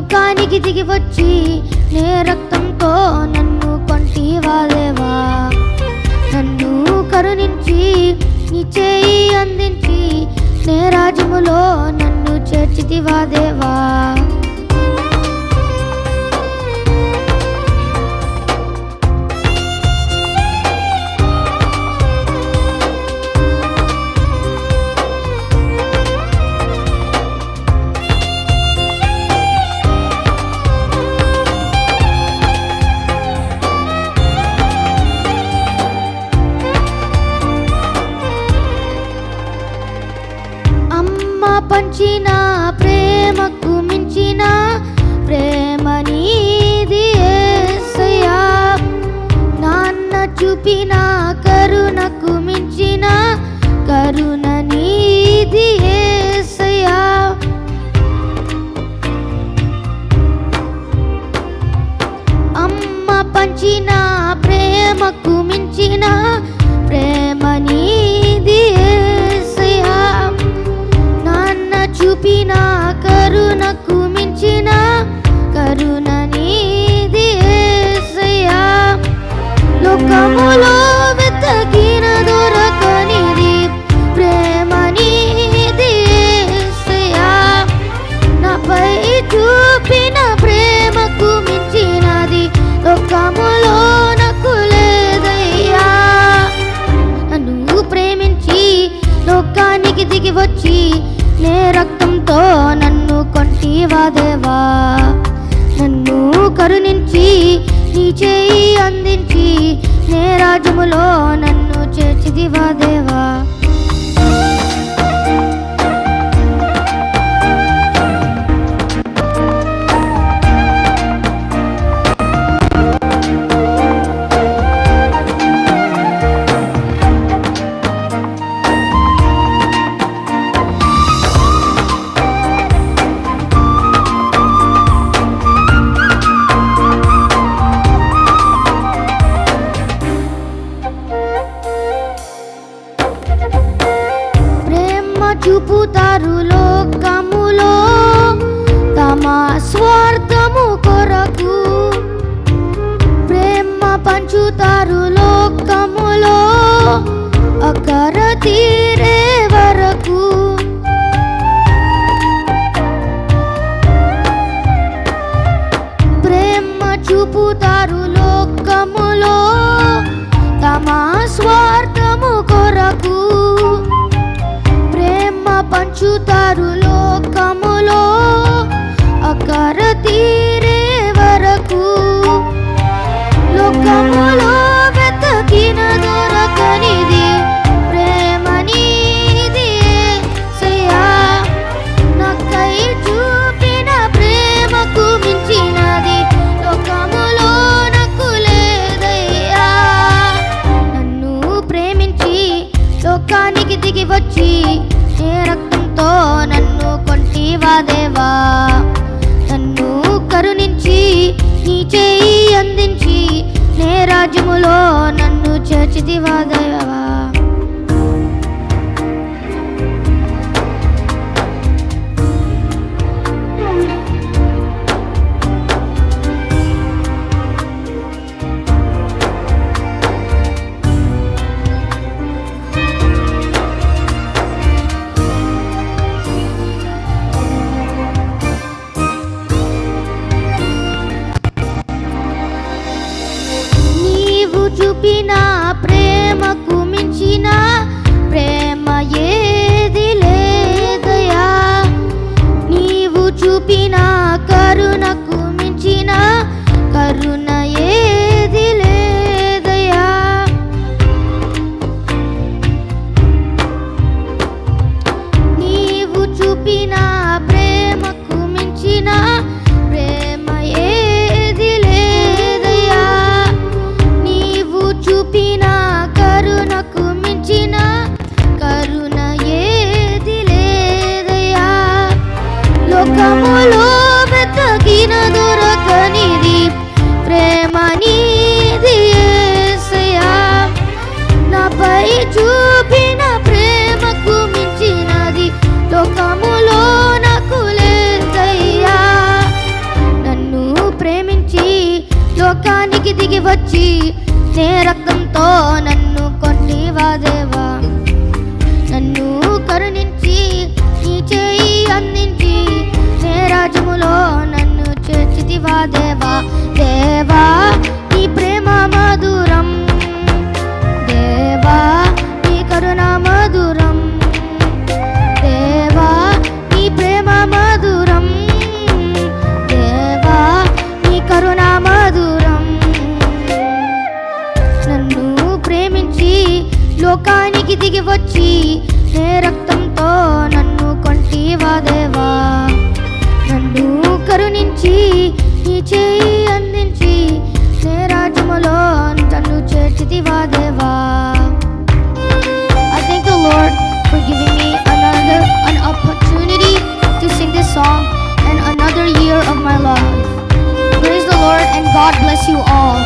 లోకానికి దిగి వచ్చి నే రక్తంతో నన్ను కొంటివా దేవా. నన్ను కరుణించి నీ చేయి అందించి నే రాజ్యములో నన్ను చేర్చితివా దేవా. పంచిన ప్రేమకు మించిన ప్రేమ నీది యేసయ్యా. నాన్న చూపిన కరుణకు మించిన కరుణ నీది యేసయ్యా. అమ్మ పంచిన ప్రేమకు మించిన ప్రేమ నీది యేసయ్యా. చూపిన కరుణకు మించిన కరుణ నీది యేసయ్యా. లోకములో వెతకిన దొరకనిది ప్రేమ నీది యేసయ్యా. నాపై చూపిన ప్రేమకు మించినది లోకములో నాకు లేదయ్యా. నన్ను ప్రేమించి లోకానికి దిగి వచ్చి నే రక్తంతో నన్ను కొంటివా దేవా. నన్ను కరుణించి నీ చేయి అందించి నే రాజ్యములో నన్ను చేర్చితివా దేవా. చూపుతారు లోకములో తమ స్వార్థము కొరకు. ప్రేమ పంచుతారు లోకములో అక్కర తీరే వరకు. ప్రేమ చూపుతారు లోకములో తమ స్వార్థము కొరకు. పంచుతారు లోకములో అక్కర తీరే వరకు. లోకములో వెతకిన దొరకనిది ప్రేమ నీది యేసయ్యా. నాకై చూపిన ప్రేమకు మించినది లోకములో నాకు లేదయ్యా. నన్ను ప్రేమించి లోకానికి దిగి వచ్చి నే రక్తంతో నన్ను కొంటివా దేవా. నన్ను కరుణించి నీ చేయి అందించి నే రాజ్యములో నన్ను చేర్చితివా దేవా. చూపిన ప్రేమకు మించిన ప్రేమ ఏది లేదయ్యా. నీవు చూపిన కరుణకు మించిన కరుణ ఏది లేదయ్యా. నీవు చూపిన ప్రేమకు మించిన ప్రేమ ఏది లేదయ్యా. చూపిన కరుణకు మించిన కరుణ ఏది లేదయ్యా. లోకములో వెతకిన దొరకనిది ప్రేమ నీది యేసయ్యా. నాపై చూపిన ప్రేమకు మించినది లోకములో నాకు లేదయ్యా. వచ్చి నే రక్తంతో నన్ను కొంటివా దేవా. నన్ను కరుణించి నీ చేయి అందించి నే రాజ్యములో నన్ను చేర్చితివా దేవా. దేవా నీ ప్రేమ మధురం, దేవా నీ కరుణ మధురం, దేవా నీ ప్రేమ మధురం, దేవా నీ కరుణ మధురం. నన్ను ప్రేమించి లోకానికి దిగి వచ్చి నే రక్తంతో నన్ను కొంటివా దేవా. నన్ను కరుణించి నీ చేయి అందించి నే రాజ్యములో నన్ను చేర్చితివా దేవా. I thank the Lord for giving me an opportunity to sing this song and another year of my life. Praise the Lord and God bless you all.